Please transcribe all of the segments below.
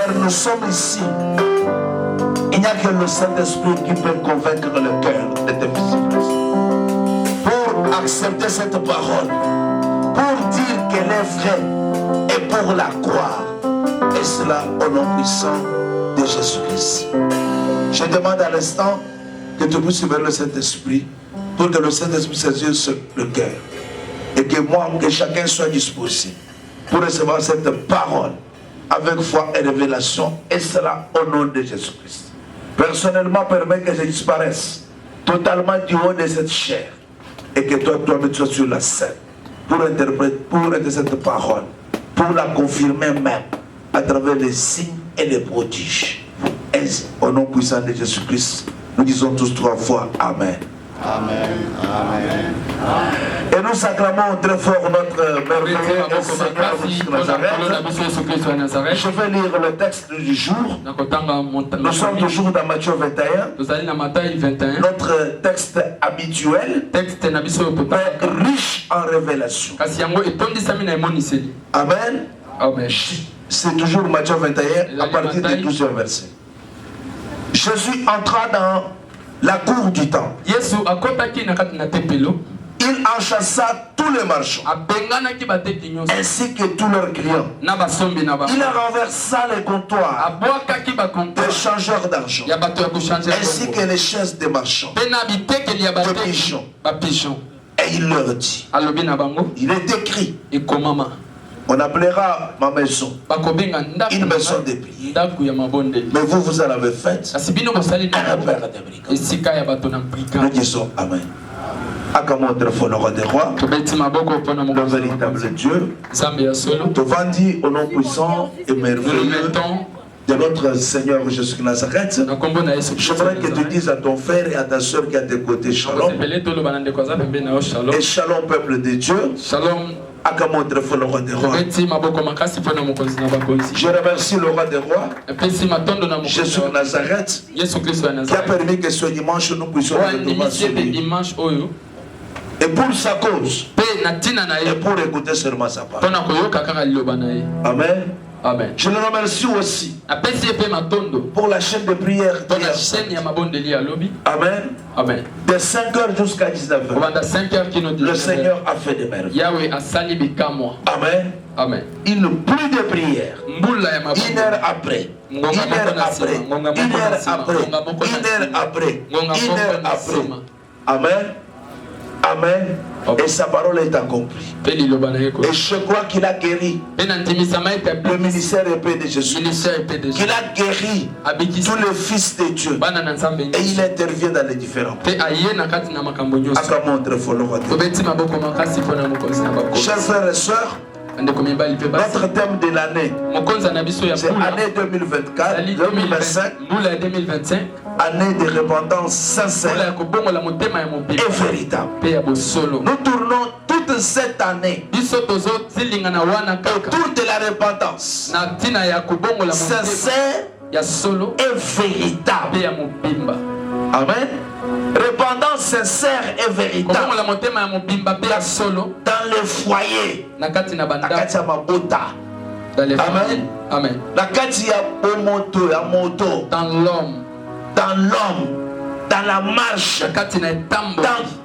Père, nous sommes ici. Il n'y a que le Saint-Esprit qui peut convaincre le cœur de tes fils. Pour accepter cette parole, pour dire qu'elle est vraie et pour la croire. Et cela au nom puissant de Jésus-Christ. Je demande à l'instant que tu puisses vers le Saint-Esprit pour que le Saint-Esprit saisisse le cœur. Et que moi, que chacun soit disposé pour recevoir cette parole avec foi et révélation. Et cela au nom de Jésus-Christ. Personnellement, permets que je disparaisse totalement du haut de cette chair. Et que toi-même sois sur la scène pour interpréter cette parole, pour la confirmer même à travers les signes et les prodiges. Et au nom puissant de Jésus-Christ, nous disons tous 3 fois Amen. Amen. Amen. Et nous acclamons très fort notre merveilleux Seigneur de Nazareth. Je vais lire le texte du jour. Nous sommes toujours dans Matthieu 21. Notre texte habituel, mais riche en révélation. Amen. Amen. C'est toujours Matthieu 21 à partir du 12e verset. Jésus entra dans la cour du temple. Il enchassa tous les marchands ainsi que tous leurs clients. Il renversa les comptoirs des changeurs d'argent ainsi que les chaises des marchands de pigeons. Et il leur dit, il est écrit, on appellera ma maison une maison de prière. Mais vous, vous en avez fait un père de brigands. Nous disons Amen. Acclamons très fort le roi des rois, le véritable Dieu. Te vendis au nom puissant et merveilleux de notre Seigneur Jésus de Nazareth. J'aimerais que tu dises à ton frère et à ta soeur qui est à tes côtés Shalom. Et Shalom, peuple de Dieu. Acclamons très fort le roi des rois. Je remercie le roi des rois, Jésus de Nazareth, qui a permis que ce dimanche nous puissions retrouver sur lui. Et pour sa cause, et pour écouter seulement sa parole. Amen. Amen. Je le remercie aussi pour la chaîne de prière. Amen. Amen. De 5h jusqu'à 19h. Le Seigneur a fait des merveilles. Amen. Amen. Une pluie de prière. 1 heure après. 1 heure après. 1 heure après. 1 heure après. 1 heure après. Amen. Amen. Et sa parole est accomplie. Et je crois qu'il a guéri le ministère épée de Jésus. Qu'il a guéri tous les fils de Dieu. Et il intervient dans les différents points. Acclamons très fort le roi de Dieu. Chers frères et sœurs, notre thème de l'année, c'est année 2024, 2025, année de repentance sincère et véritable. Nous tournons toute cette année autour de la repentance sincère et véritable. Amen. Repentance sincère et véritable dans le foyer, Amen. Amen. Dans l'homme, dans la marche, dans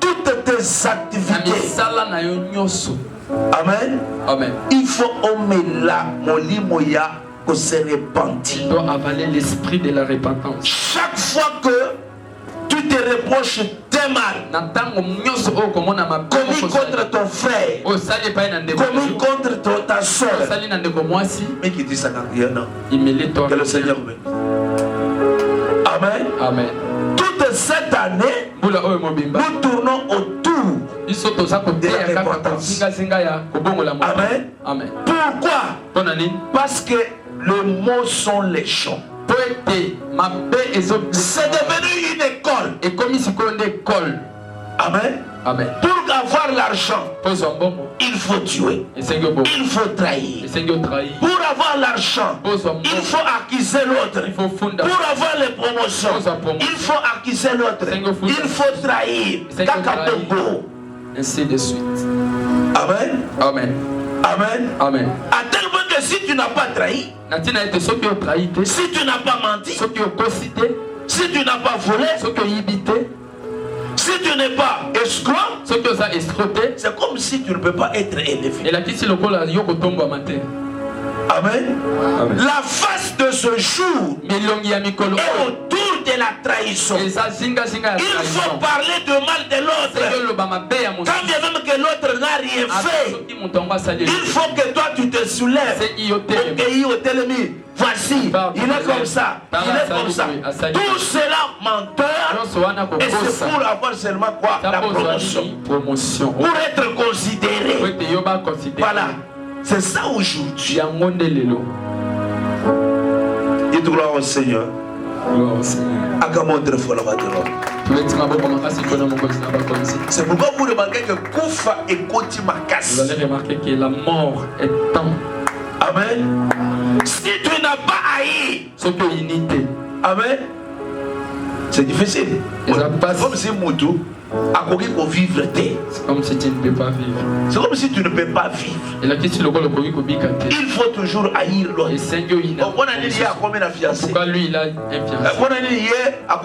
toutes tes activités. Amen. Amen. Il faut omela molimoya que se repentir. Tu dois avaler l'esprit de la repentance. Chaque fois que tu te reproches tes mal commis contre ton frère, commis contre ta soeur, mais qui dit ça que le Seigneur bénisse. Amen. Amen. Toute cette année, nous tournons autour de la repentance. Amen. Amen. Pourquoi? Parce que les mots sont les champs. C'est devenu une école. Amen. Amen. Pour avoir l'argent, il faut tuer. Il faut trahir. Pour avoir l'argent, il faut accuser l'autre. Pour avoir les promotions, il faut accuser l'autre. Il faut trahir. Ainsi de suite. Amen. Amen. Amen. Amen. À tel point que si tu n'as pas trahi, Natina ete soki o trahité. si tu n'as pas menti, Soki o kosité. si tu n'as pas volé, Soki o yibité. si tu n'es pas escroc, Soki o za escroqué. c'est comme si tu ne peux pas être élevé. Et la kisi lokola yoko tombo amate. Amen. Amen. La face de ce jour Milongi ya mikolo. est autour de la trahison. Eza zinga zinga ya Il faut trahison. parler de mal de l'autre. Seigneur loba mabe ya moto. Quand bien même que l'autre n'a rien fait, Soki moto ngo asali. il faut que toi tu te soulèves. C'est ioté. Voici, il est comme ça, il est comme ça. Tout cela menteur, et c'est pour avoir seulement quoi? La promotion. Pour être considéré. Voilà, c'est ça aujourd'hui. Dites gloire au Seigneur. C'est pourquoi vous remarquez que Koufa et Koti Makas. Vous allez remarquer que la mort est temps. Amen. Si tu n'as pas haï, Ce que unité. amen, c'est difficile. Et ça passe. Comme si Moutou a connu pour vivre. C'est comme si tu ne peux pas vivre. C'est comme si tu ne peux pas vivre. Et la question le kobi kobikate. Il faut toujours haïr l'autre. Et Seigneur il a. On a dit hier à combien de fiancés. Pourquoi lui il a un fiancé? On a dit hier à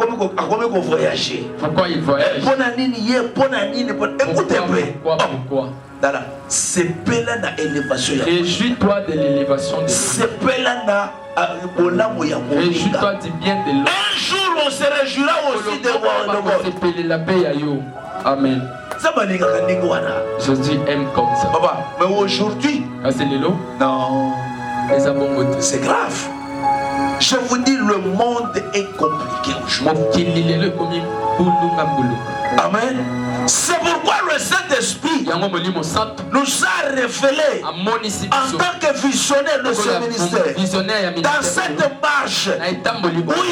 combien qu'on voyageait. Pourquoi il voyage? Écoutez un peu. Pourquoi? C'est pela na élévation. Réjouis-toi de l'élévation de C'est pela na Réjouis-toi du bien de l'autre. un jour on se réjouira aussi de moi. Amen. Jésus aime comme ça. Papa, mais aujourd'hui, non, c'est grave. Je vous dis, le monde est compliqué aujourd'hui. Amen. C'est pourquoi le Saint-Esprit nous a révélé en tant que visionnaire de ce ministère, dans cette marche où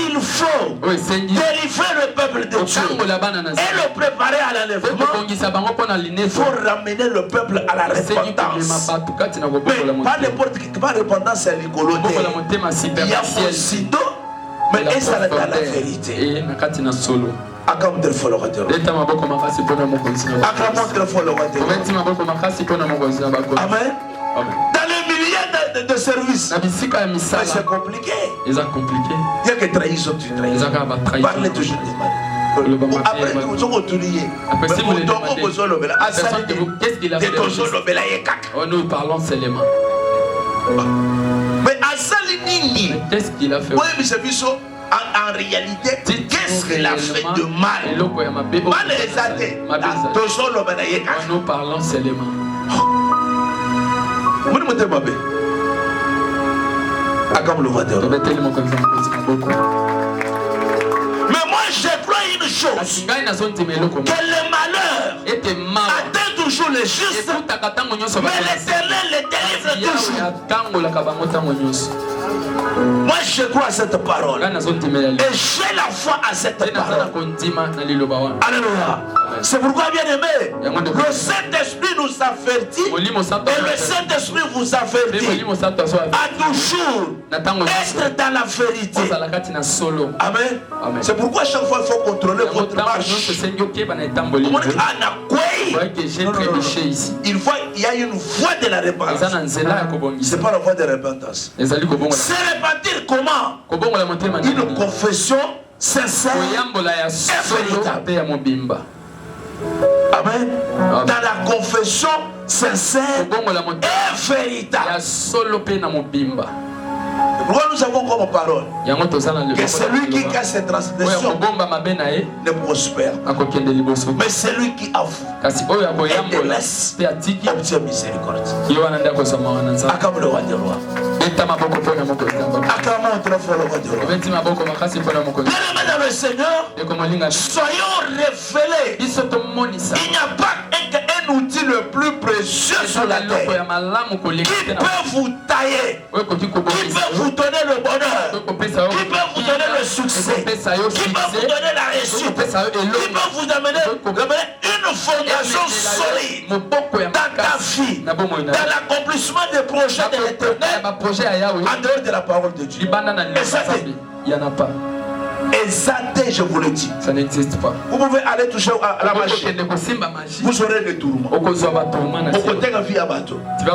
il faut délivrer le peuple de Dieu et le préparer à l'enlèvement. Il faut ramener le peuple à la repentance. Mais pas n'importe qui, pas repentance, c'est l'écologie. Il y a Monsido, mais ça est dans la vérité. Acclame très fort le roi. Amen. Dans les milliers de services, c'est compliqué. Il y a que trahison, tu trahis. Parlez toujours des mal. Après, nous avons tout lié. Qu'est-ce qu'il a fait? Nous parlons seulement. Mais à Salinini, qu'est-ce qu'il a fait? En réalité, qu'est-ce qu'il a fait de mal? Nous parlons seulement. Mais moi je crois une chose, que le malheur atteint toujours les justes, mais l'Éternel les délivre toujours. Moi je crois à cette parole et j'ai la foi à cette parole. Alléluia. C'est pourquoi, bien aimé, le Saint-Esprit nous avertit et le Saint-Esprit vous avertit à toujours être dans la vérité. Amen. C'est pourquoi chaque fois il faut contrôler votre marche. Il y a une voie de la repentance. C'est pas la voie de la repentance. Se repentir comment? Une confession sincère et véritable. Amen. Dans la confession sincère et véritable. Pourquoi nous avons comme parole que celui qui casse ses transgressions ne prospère, mais celui qui avoue et délaisse obtient miséricorde. Acclame le roi des rois. Acclamons très fort le roi des rois. Bien-aimés dans le Seigneur, soyons révélés. Il n'y a pas un outil le plus précieux sur la terre qui peut vous tailler, qui peut vous donner le bonheur, qui peut vous donner le succès, qui peut vous donner la réussite, qui peut vous amener une fondation solide dans ta vie, dans l'accomplissement des projets de l'Éternel, en dehors de la parole de Dieu. Il n'y en a pas. Exacté, je vous le dis. Ça n'existe pas. Vous pouvez aller toucher à la machine. Vous aurez des tourments. Tu vas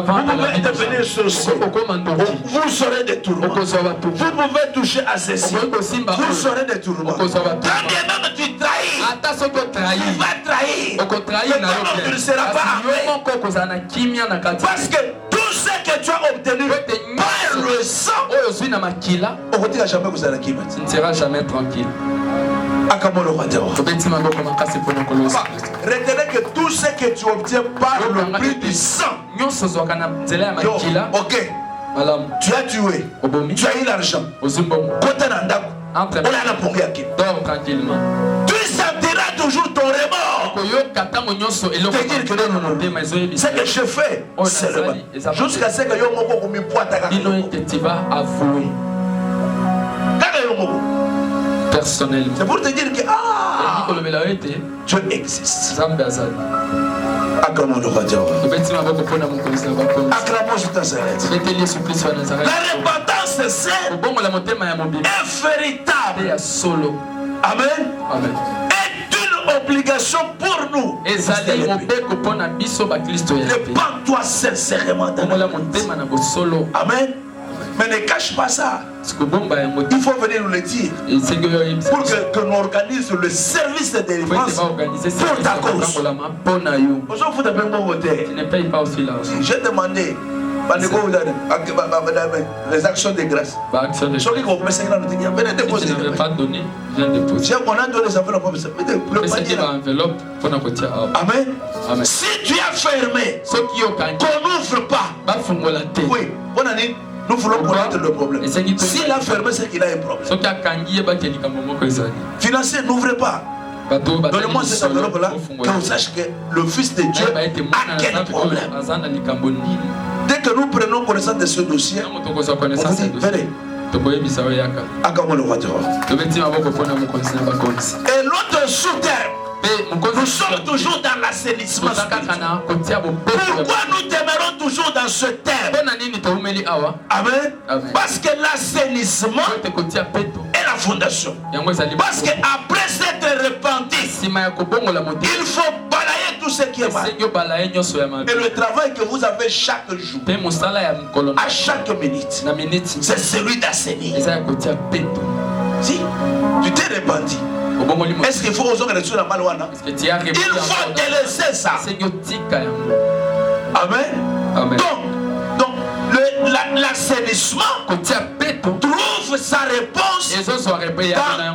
Vous pouvez intervenir sur ce. Vous aurez des tourments. Vous pouvez toucher à ceci. Vous aurez des tourments. Quand bien même tu trahis, tu vas trahir. Mais comment tu ne seras pas armé? Parce que tout ce que tu as obtenu par le sang, tu ne seras jamais tranquille. Retenez que tout ce que tu obtiens par le prix du sang. Ok. Tu as tué. Tu as eu l'argent. Tranquillement. Tu sentiras toujours ton remords. C'est-à-dire que non. Ce que je fais, c'est le mal. Jusqu'à ce que tu vas avouer personnellement. c'est pour te dire que Dieu existe. Acclamons le roi Dieu. Acclamons sur ta salette. La repentance c'est véritable. Amen. Est une obligation pour nous. Répands-toi sincèrement dans la Amen. Mais ne cache pas ça. Il faut venir nous le dire pour que nous organisions le service de délivrance pour ta cause. Tu ne payes pas aussi l'argent. J'ai demandé les actions de grâce. Ceux qui ont fait venez déposer. Si tu ne veux pas donner, viens déposer. On a donné ça. Amen. Si tu as fermé, qu'on n'ouvre pas. Oui, on a dit. Nous voulons connaître le problème. S'il a fermé, c'est qu'il a un problème. Financier, n'ouvrez pas. Donne-moi cette enveloppe-là, qu'on sache que le Fils de Dieu a quel problème. Dès que nous prenons connaissance de ce dossier, on vous dit, venez. Acclamons le roi du roi. Et l'autre sous-terre, nous sommes toujours dans l'assainissement spirituel. Pourquoi nous demeurons toujours dans ce terme? Amen. Parce que l'assainissement est la fondation. Parce qu'après s'être repenti, il faut balayer tout ce qui est mal. Et le travail que vous avez chaque jour, à chaque minute, c'est celui d'assainir. Si tu t'es repenti, est-ce qu'il faut aux hommes sur la malouana? Il faut délaisser ça. Amen. Donc l'assainissement trouve sa réponse dans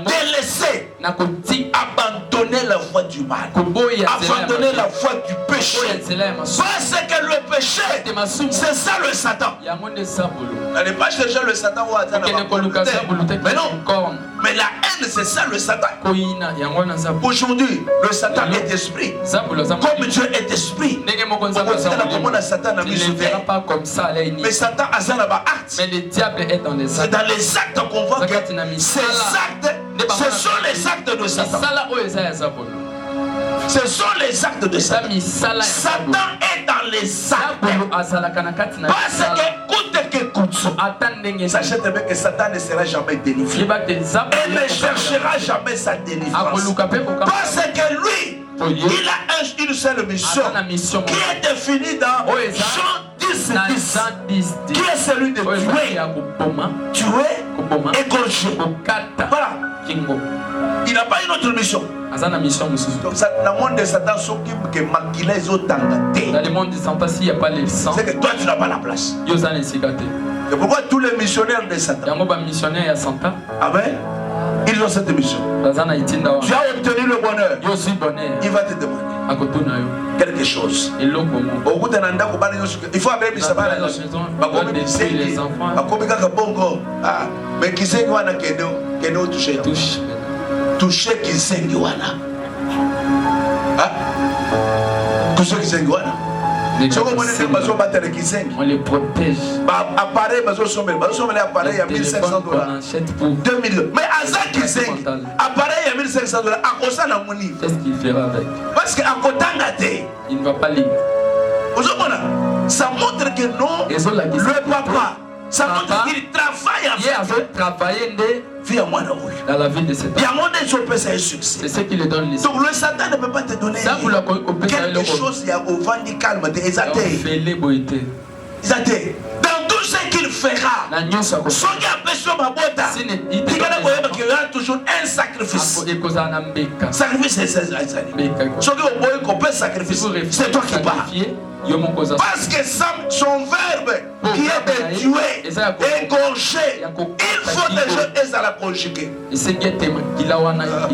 délaisser, abandonner la voie du mal, abandonner la voie du péché. Parce que le péché, c'est ça le Satan. Elle n'est pas chercher le Satan ou mais non. Mais la haine, c'est ça le Satan. Aujourd'hui, le Satan est esprit. Comme Dieu est esprit. Mais Satan a ça là-bas. Mais le diable est dans les actes. C'est dans les actes qu'on voit que ces actes, ce sont les actes de Satan. Ce sont les actes de Satan. Satan est dans les actes. Parce que coûte que coûte, sachez bien que Satan ne sera jamais délivré. Et ne cherchera jamais sa délivrance. Parce que lui, il a une seule mission qui est définie dans Jean 10, qui est celui de tuer, égorger. Voilà. Il n'a pas une autre mission. Donc, dans le monde de Satan, ceux qui maquillent les autres, dans le monde de Satan, s'il n'y a pas les sang, c'est que toi, tu n'as pas la place. C'est pourquoi tous les missionnaires de Satan, amen, ils ont cette mission. Tu as obtenu le bonheur. Il va te demander quelque chose. Il faut avoir les enfants. Mais qui sait quoi toucher qui sait quoi toucher qui sait quoi. On les protège. Appareil, il y a 1500 $. 2 millions. Mais à ça qui sait, appareil, il y a 1500 $. À cause de la monnaie. Qu'est-ce qu'il fera avec? Parce qu'à côté il ne va pas lire. ça montre que non, le papa, Ça montre papa qu'il travaille ye avec azotravaille nde vie à moi là, oui. dans la vie de cet Il y homme. a mon Dieu, peut un succès. C'est ce qui le donne les Donc le Satan ne peut pas te donner quelque chose il y a au vent du calme. fele boite Dans tout ce qu'il fera, na nyonso ce qui a besoin de ma boîte, il y aura toujours un sacrifice. ekozala na mbeka Sacrifice, c'est ça. mbeka Ce qu'on peut sacrifier, c'est toi qui parles. yo moko oza Parce que son verbe qui est de tuer, égorger, il faut déjà la conjuguer. esengi ete makila wana ezoba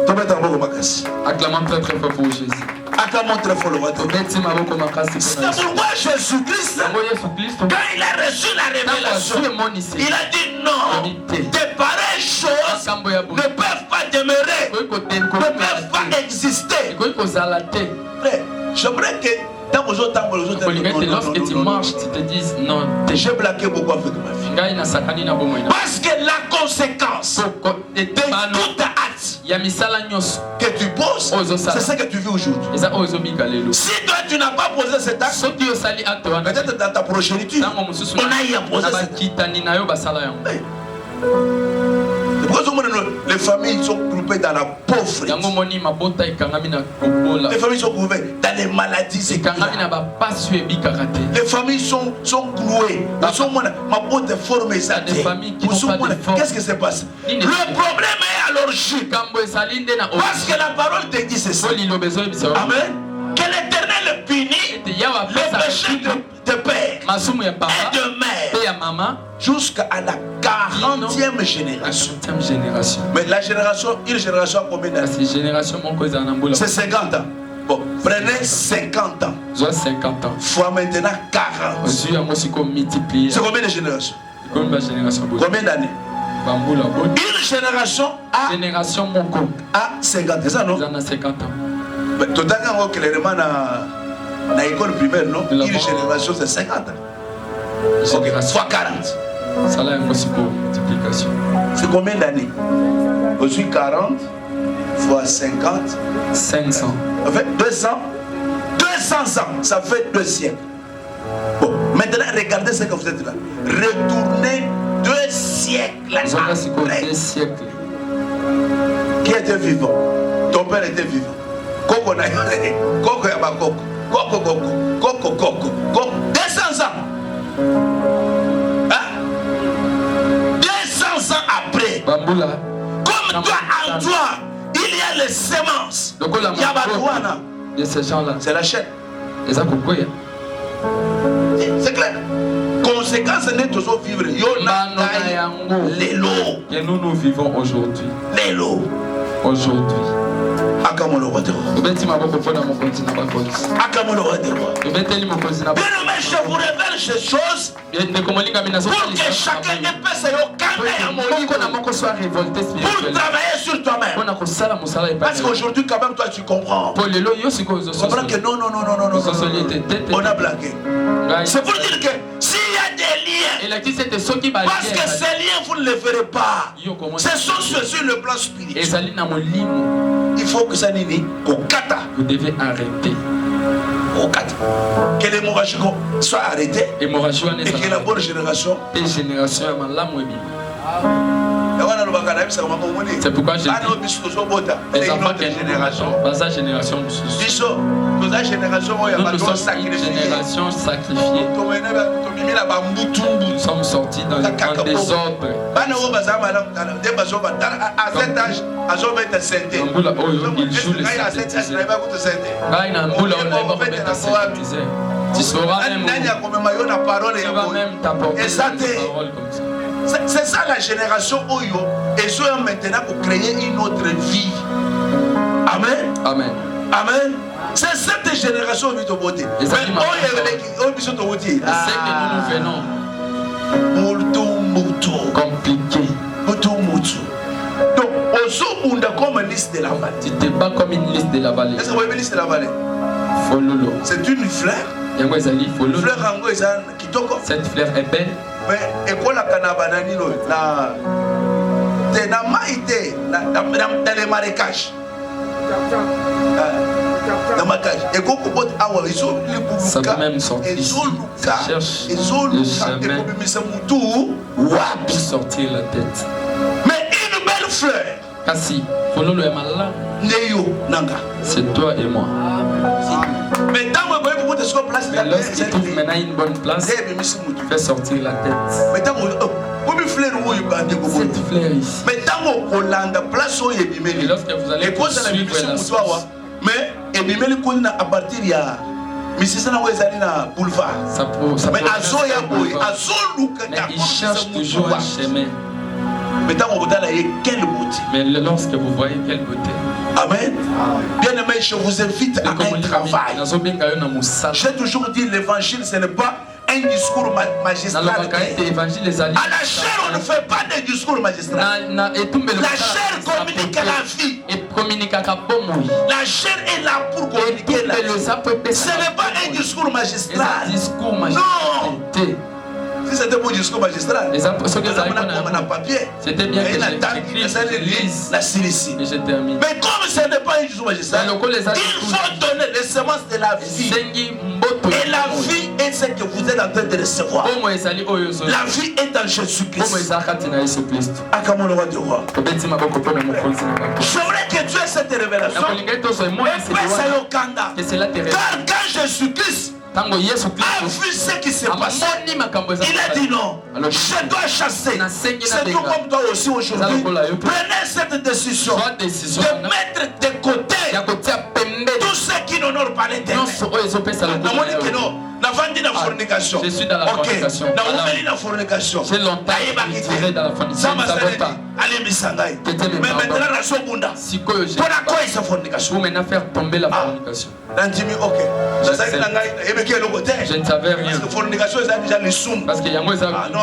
Tu mets ta boque makasi. acclamons très très fort pour Jésus. Acclamons très fort le roi. tobeti maboko makasi C'est mpona Yesu. pourquoi Jésus-Christ, yango Yesu Kristo quand il a reçu la révélation, ntango emonisi il a dit non, de pareilles choses makambo ya ne boye peuvent pas demeurer, ekoki ne peuvent pas exister. ekoki kozala te. Frère, j'aimerais que tant que okolinga ete lorsque tu marches tu te dises non te j'ai blagué beaucoup avec ma fille. ngai nasakani na bomoi na Parce que la conséquence poko de etebano toute acte ya misala nyonso que tu poses, c'est ce que tu vis aujourd'hui. eza oyo ezobika lelo Si toi tu n'as pas posé cet acte, soki osali acte wana peut-être dans ta progéniture, ntango mosusu on a y a posé na cet acte. bakitani na yo basala yango. C'est pourquoi les familles sont groupées dans la pauvreté. yango moni mabota ekangami na kobola Les familles sont groupées dans les maladies ekangami na séculaires. bapasi oyo ebikaka te. Les familles sont clouées. Ma botte est formée. Des familles qui n'ont pas de forme. Qu'est-ce qui se passe? Le problème est à l'origine. likambo ezali nde na Parce que la parole te dit ceci. liloba ezoyebisa yo Amen. Que l'Éternel punit ete yawe les apesaka péchés de père masumu ya et papa de mère mpe ya mama jusqu'à la 40e génération. 40e génération. Mais la génération, une génération a combien d'années? kasi génération moko ezala na mbula C'est 50 ans. Bon, prenez 50 ans. zwa 50 ans Fois maintenant 40. ozwi yango siko multiplier C'est combien de générations? ekomi bagénération boye Combien d'années? bambula boye Une génération génération moko a 50. C'est ça, non? eza na 50 ans. Mais tout à l'heure, clairement, dans l'école primaire, non? Une génération, c'est 50 ans. Ok, génération fois 40. sala yango siko multiplication C'est combien d'années? Aujourd'hui, 40 fois 50. 500 En fait, 200. 200 ans, ça fait 2 siècles. Bon, maintenant, regardez ce que vous êtes là. Retournez 2 siècles zanga siko après. 2 siècles. Qui était vivant? Ton père était vivant. Koko na Koko ya bakoko. Koko. 200 ans. Hein? 200 ans après. bambula Comme toi, en toi, il y a les semences. lokola Il y a Batouana. de ces gens là C'est la chaîne. eza kokwea C'est clair. Conséquence n'est toujours vivre. mbano na yango Lélo. que nous vivons aujourd'hui. Akamolo Watero. tobeti maboko mpona mokonzi na bakonzi Akamolo Watero. tobeteli mokonzi na Bien aimé, je vous révèle ces choses ndeko molingami pour que chacun ait au moko na calme moko soit révolté pour spirituellement travailler sur toi-même. mpona kosala mosala Parce epai qu'aujourd'hui, quand même, toi, tu comprends. po lelo yo sikoyo Tu comprends que non. ozosoli ete te On a blagué. ngai C'est pour dire que s'il y a des liens, elakisi ete soki parce que ces liens, vous ne les verrez pas. yo komona Ce sont ceux sur le plan spirituel. ezali na molimo Il faut que ça nini au kata. vous devez arrêter Au kata. Que l'hémorragie soit arrêtée hémorragie wana et que la ezala bonne génération. te génération ya malamu ebima. C'est pourquoi j'ai dit c'est les une enfants autre qui génération. baza génération mosusu Biso, nous avons génération où il y a nous pas de sommes une sacrifié. génération sacrifiée. Nous sommes sortis dans un désordre. Bana wo baza madame de bazo batala à cet âge azo mettre santé. Mbula oyo il joue le à cet âge synthétiseur. na ba kutu santé. Ngai na mbula oyo nayebi kobeta synthétiseur. Tu sauras même Nani a comme mayo na parole tu ya vas boy. même t'apporter Et ça des t'est- paroles comme ça. C'est ça la génération Oyo et ceux maintenant pour créer une autre vie. Amen. Amen. Amen. C'est cette génération qui est beauté. Mais ça qui m'a Oyo biso to beauté. Et c'est que nous venons Mutu. compliqué. Mutu. Donc, Ozomunda comme liste de la vallée. Tu te bats comme une liste de la vallée. Est-ce que vous voyez liste de la vallée? Fololo. C'est une fleur. Yango ezali fololo. Fleur yango eza kitoko. Cette fleur est belle. Mais ekola kana banani lo na te na maïté dans les marécages. Ça peut même sortir ici. Ça cherche le chemin pour sortir la tête. Mais une belle fleur, Kasi, fololo ya malamu. C'est toi et moi. mais lorsqu'il trouve maintenant une bonne place, fait sortir la tête. Cette fleur ici. Et lorsque vous allez suivre la source, mais à partir de boulevard. Mais il cherche toujours un chemin. Quelle beauté. Mais lorsque vous voyez quelle beauté. Amen. Bien aimé, je vous invite à un travail. J'ai toujours dit l'évangile, ce n'est pas un discours magistral. À la chair, on ne fait pas de discours magistral. La chair communique la vie. La chair est là pour communiquer la vie. Ce n'est pas un discours magistral. Non. Si c'était pour discours magistral, c'était bien que j'écrive la Syrie. et je termine. Mais comme ce n'est pas un discours magistral, il faut donner les semences de la vie. Et la vie est ce que vous êtes en train de recevoir. La vie est en Jésus-Christ. J'aimerais que tu aies cette révélation. Car quand Jésus-Christ a vu ce qui s'est passé, il a dit non, je dois chasser. C'est tout comme toi aussi aujourd'hui. Prenez cette décision de mettre de côté tout ce qui n'honore pas l'Éternel. Je suis dans la fornication. J'ai longtemps tiré dans la fornication. Je ne savais pas. Mais maintenant, pour maintenant faire tomber la fornication. Je ne savais rien. Parce qu'il y a moi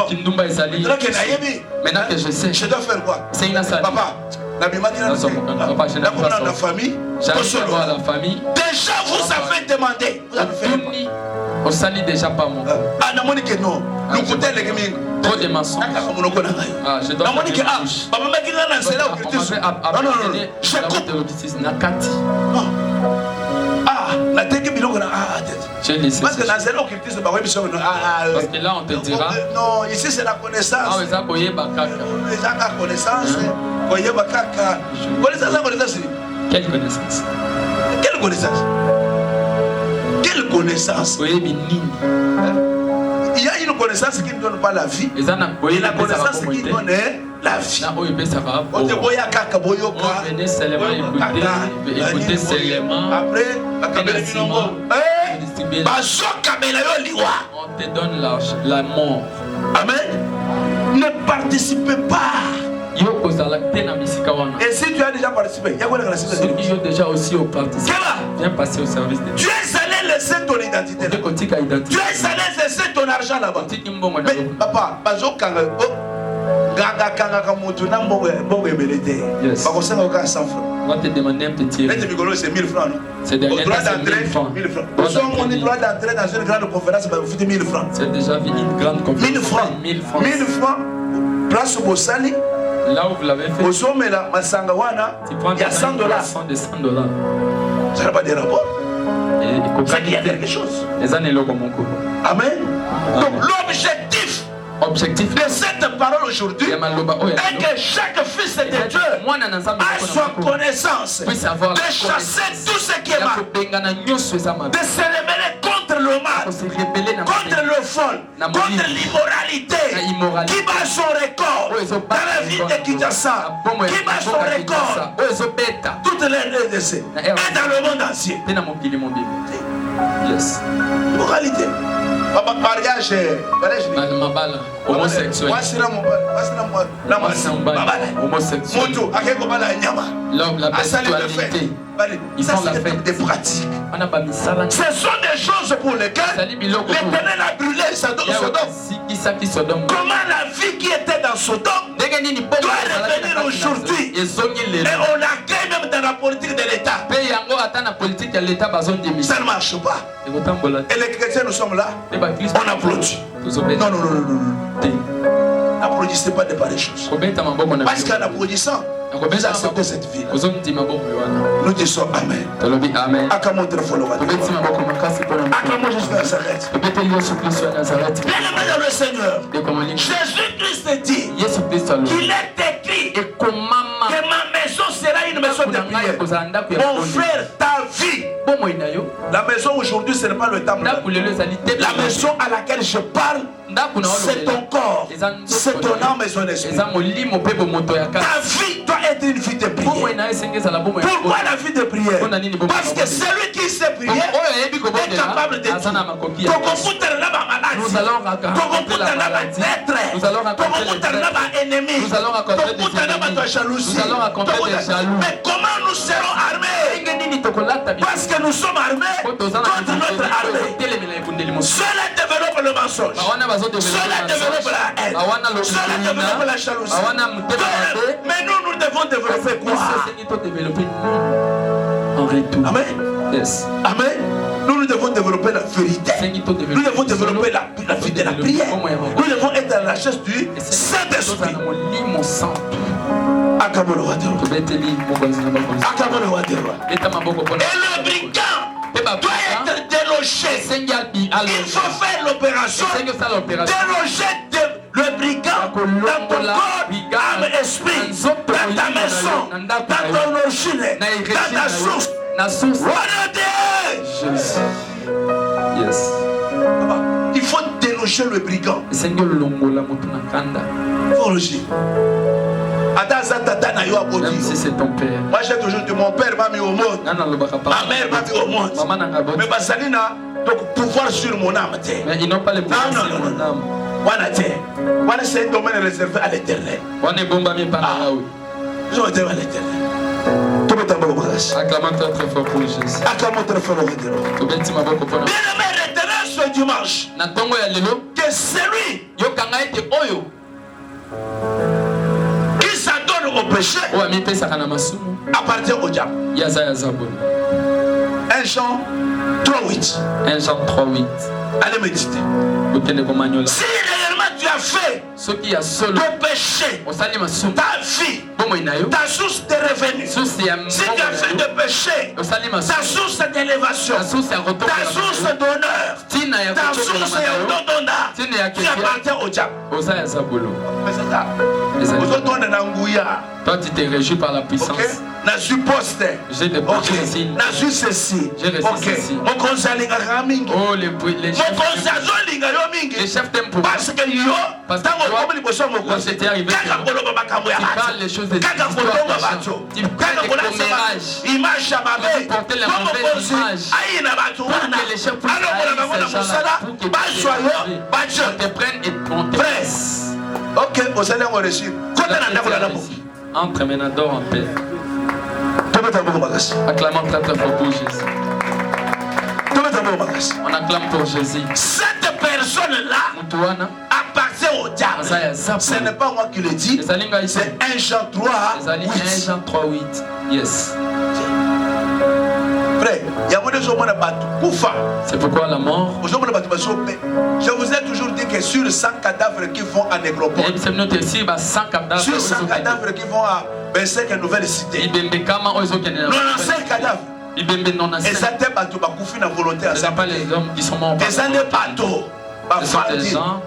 qui ndumba ezali. Maintenant que je sais, je dois faire quoi? C'est une salle. Papa, j'arrive à la famille. Déjà vous avez demandé. Vous avez fait on salit déjà pas mon corps. Trop de mensonges. Je dois faire une bouche. On m'avait abandonné la route de l'obéissance. Nakati. J'ai laissé. Parce que là on te dira. Non, ici c'est la connaissance. Ah, vous avez la connaissance. Quelle connaissance? Quelle connaissance? Quelle connaissance? Il y a une connaissance qui ne donne pas la vie. Et la connaissance qui donne la vie. On te voit kaka boyoka. On venait seulement écouter seulement. Après, on te donne la mort. Amen. Ne participez pas. Et si tu as déjà participé, il y a quoi ceux qui ont déjà aussi participé, viens passer au service de Dieu. Tu es allé laisser ton identité là. Tu es allé laisser ton argent là-bas. Mais papa, yes. On va te demander un petit. C'est 1000 francs. C'est au droit d'entrée, 1000 francs. On dit droit d'entrée dans une grande conférence, vous faites 1000 francs. C'est déjà une grande conférence. 1000 francs. 1000 francs. Place au Bossali. Là où vous l'avez fait, au sommet là, il y a 100 dollars. Ça n'a pas de rapport. C'est qu'il y a quelque chose. Amen. Donc l'objectif de cette parole aujourd'hui est que chaque fils de Dieu a son connaissance de chasser tout ce qui est mal, de se rebeller contre le mal, contre le vol, contre l'immoralité qui bat son record dans la ville de Kinshasa, qui bat son record toutes les RDC et dans le monde entier. Yes. Immoralité. Mariage, homosexuel. L'homme, la sexualité. Ils font la fête. Des pratiques. Ce sont des choses pour lesquelles l'Éternel a brûlé Sodome. Comment la vie qui était dans Sodome doit revenir aujourd'hui. Et on l'accueille même dans la politique de l'État. Ça ne marche pas. Et les chrétiens, nous sommes là. On applaudit. Non. N'applaudissez pas de pareilles choses. Parce qu'en applaudissant, Vous acceptez cette vie. Nous disons Amen. Amen. Acclamons très fort le roi. Acclamons Jésus de Nazareth. Bien-aimé dans le Seigneur, Jésus-Christ dit qu'il est écrit que ma maison sera une maison de prière. Mon frère, ta vie. La maison aujourd'hui, ce n'est pas le temple. La maison à laquelle je parle, c'est ton corps, c'est ton âme et son esprit. Ta vie doit être une vie de prière. Pourquoi la vie de prière? Parce que celui qui sait prier est capable de tout. Nous allons mais comment nous serons armés? Parce que nous sommes armés contre notre armée. Cela développe le mensonge. Cela développe la haine. Cela développe la jalousie. Mais nous devons développer quoi? Amen. Yes. Amen. Nous devons développer la vérité. Nous devons développer la vie de la prière. Nous devons être dans la recherche du Saint-Esprit. Acclamons le roi des rois. Acclamons le roi des rois. Et le brigand doit être délogé. Il faut faire l'opération. Déloger le brigand dans ton corps, âme, esprit, dans ta maison, dans ton origine, dans ta source. Yes. Il faut déloger le brigand. Il faut loger. Même si c'est ton père. Moi j'ai toujours dit mon père m'a mis au monde. Ma mère m'a mis au monde. Mais Basalina donc pouvoir sur mon âme. Mais ils n'ont pas le pouvoir sur mon âme. Voilà, c'est un domaine réservé à l'éternel. Je vais dire à l'éternel. Acclamons très fort pour Jésus. Acclamons très fort pour Jésus. Bien-aimé, l'éternel ce dimanche. Que celui qui s'adonne au péché appartient au diable. 1 Jean 3:8. 1 Jean 3:8. Allez méditer. Si réellement tu as fait de péché ta vie, ta source de revenus, si tu as fait de péché ta source d'élévation, ta source d'honneur, ta source d'honneur, tu appartiens au diable. Mais c'est ça. Toi tu te réjouis par la puissance. J'ai des ceci. Oh les chefs t'aiment pour parce que quand j'étais arrivé, tu parles les choses des histoires tu fais des commérages, tu portais la mauvaise image pour que les chefs puissent on te prenne et on te presse. Ok, vous allez réussir. Entre maintenant, dors en paix. Acclamons très fort pour Jésus. On acclame pour Jésus. Cette personne-là appartient au diable. Ce n'est pas moi qui le dis. C'est 1 Jean 3:8. Yes. Frère, c'est pourquoi la mort. Je vous ai toujours dit que sur 100 cadavres qui vont à Négropole, sur 100 cadavres qui vont à Bessek, nouvelle cité, 95 cadavres. Et ça n'est pas tout, ce n'est pas les hommes qui sont morts. Et ça n'est pas tout. Ce sont des gens.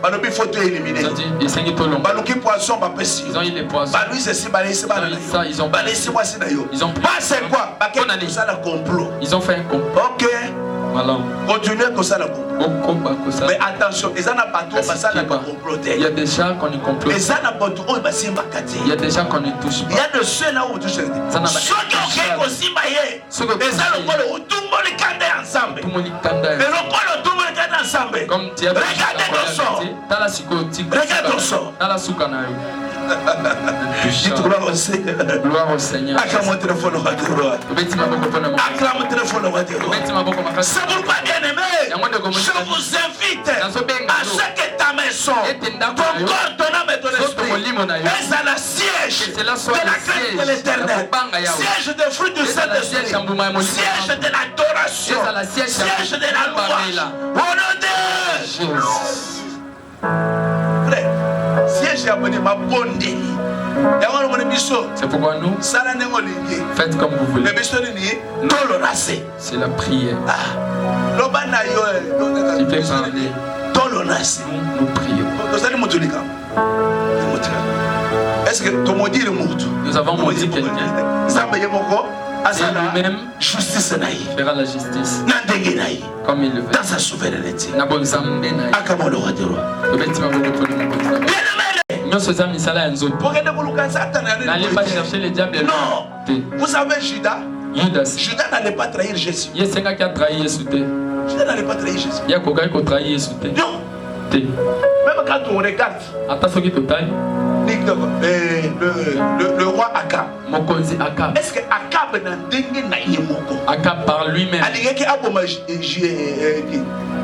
Ils ont eu des poissons. Ils ont fait un complot. Ok. Continuez comme ça. Mais attention, il y a des gens qu'on ne complote. Il y a des gens qu'on ne touche pas. Il y a de ceux là où on touche. Comme tu as regarde ton sort. Gloire au Seigneur. Acclame très fort le roi des rois. Acclame très fort le roi des rois. C'est pourquoi, bien aimé, je vous invite à ce que ta maison, ton corps, ton âme et ton esprit est à la siège de la crainte de l'éternel, siège des fruits du Saint-Esprit, siège de l'adoration, siège de la louange. Au nom de Jésus. Frère, piège à venir ma bonde. C'est pourquoi nous, faites comme vous voulez. C'est la prière. Si tu es parlé, nous prions. Est-ce que tu m'as dit le mot? Nous avons maudit quelqu'un. Et lui-même fera la justice comme il le veut. Dans sa souveraineté. N'allez pas chercher le diable. Non. Vous savez Judas. Judas n'allait pas trahir Jésus. Judas n'allait pas trahir Jésus. Non. Même quand on regarde le roi Akab. Est-ce que Akab n'a dengue na yemoko? Akab par lui-même. Alingaki aboma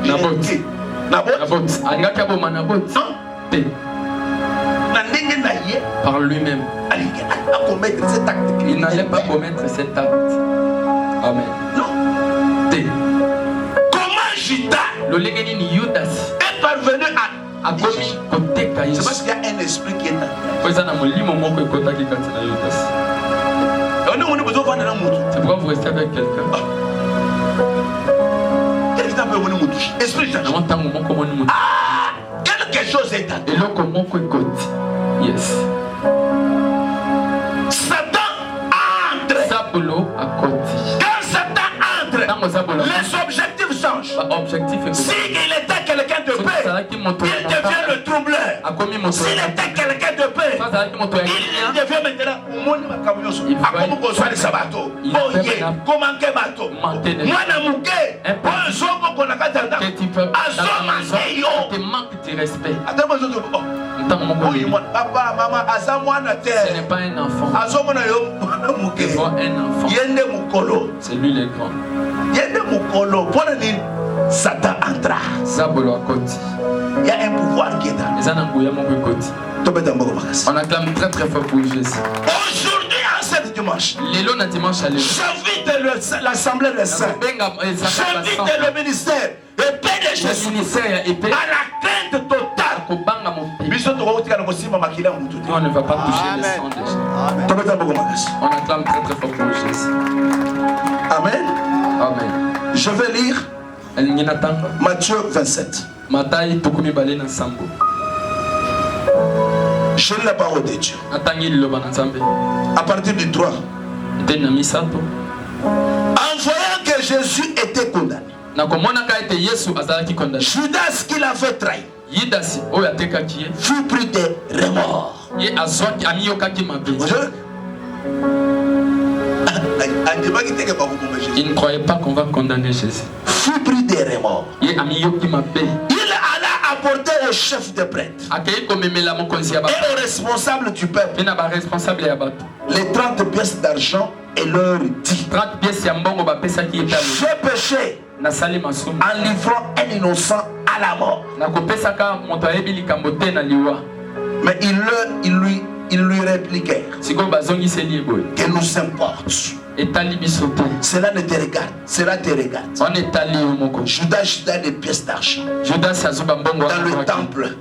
Nabot. Alingaki aboma Nabot. Par lui-même. Il n'allait pas commettre cet acte. Amen. Non. Comment Judas est parvenu à commis? C'est parce qu'il y a un esprit qui est là. C'est pourquoi vous restez avec quelqu'un. Esprit quelque chose est à toi. Yes. Satan entre. Quand Satan entre, les objectifs changent. S'il était quelqu'un de paix, il devient le troubleur. S'il était quelqu'un de paix, il devient maintenant papa, maman, ce n'est pas un enfant. Il voit un enfant. C'est lui le grand. Satan entra. Il y a un pouvoir qui est là. On acclame très très fort pour Jésus. Aujourd'hui, en cette dimanche, j'invite l'assemblée des saints, j'invite le ministère et PDG à la crainte totale. On ne va pas toucher les sang déjà. On acclame très très fort pour Jésus. Amen. Amen. Je vais lire Matthieu 27. Je lis la parole de Dieu. À partir du 3. En voyant que Jésus était condamné, Judas qui l'avait trahi fut pris de remords. Il ne croyait pas qu'on va condamner Jésus. Fut pris des remords. Il alla apporter au chef des prêtres et au responsable du peuple les 30 pièces d'argent et leur dit: j'ai péché en livrant un innocent à la mort. Mais ils lui répliquèrent: que nous importe. Cela ne te regarde, cela te regarde. Judas des pièces d'argent dans le temple,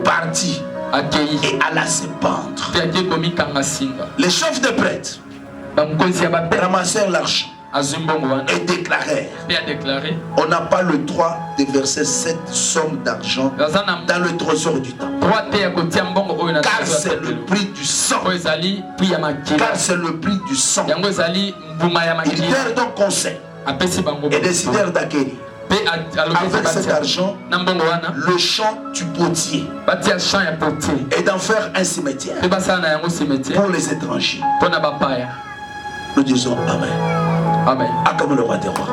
partit et alla se pendre. Les chefs de prêtres ramassèrent l'argent et déclarèrent: on n'a pas le droit de verser cette somme d'argent dans le trésor du temple, car c'est le prix du sang. Car c'est le prix du sang. Ils dirent donc conseil et décidèrent d'acquérir avec cet argent le champ du potier et d'en faire un cimetière pour les étrangers. Nous disons Amen. Amen. Comme le roi des rois.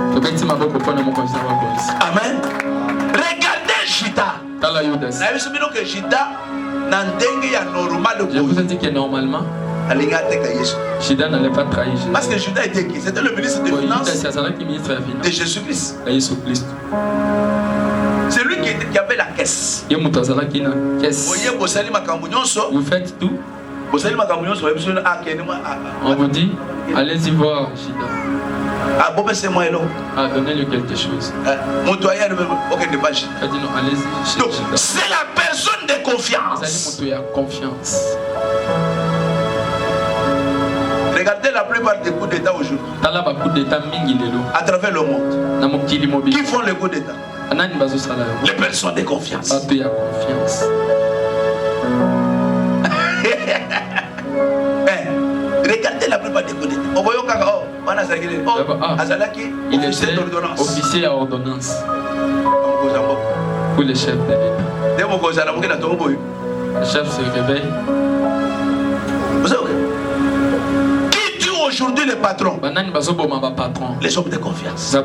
Amen. Regardez Judas. Je vous ai dit que normalement, Judas n'allait pas trahir Jésus. Parce que Judas était qui? C'était le ministre des Finances de Jésus-Christ. C'est lui qui avait la caisse. Vous faites tout. On vous dit, allez-y voir Judas. Ah, bon, c'est moi, non. Ah, donnez-lui quelque chose. Mon doyen, ok, ne pas. Il a dit non, allez-y. Donc, c'est la personne de confiance. Il a confiance. Regardez la plupart des coups d'État aujourd'hui. À travers le monde. Qui font les coups d'État? Les personnes de confiance. Regardez la plupart des coups d'État. Il est officier à ordonnance pour les chefs de l'État. Le chef se réveille. Qui tue aujourd'hui les patrons? Les hommes de confiance.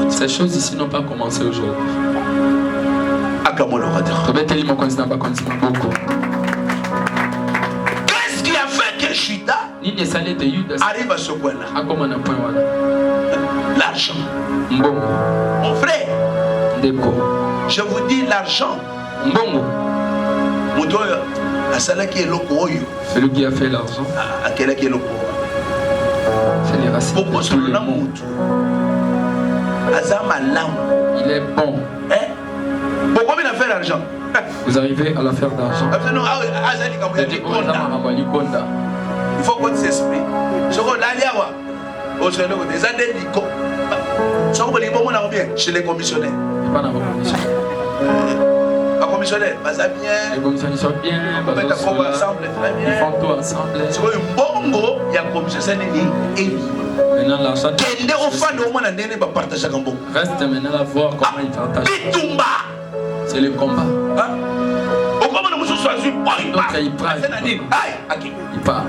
Ces choses ici n'ont pas commencé aujourd'hui. Qu'est-ce qui a fait que Judas arrive à ce point-là? L'argent. Mon frère, je vous dis l'argent. Celui qui a fait l'argent, c'est les racines de tout le monde. Il est bon. Pourquoi il a fait l'argent? Vous arrivez à la faire d'argent. Il faut qu'on s'exprime. Je crois chez les commissionnaires. Les commissionnaires, les commissionnaires sont bien. Ils font tout ensemble. Maintenant l'argent. Reste maintenant à voir comment ils partagent. C'est le combat. Donc il part. Il part.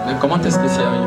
Mais comment est-ce que c'est arrivé?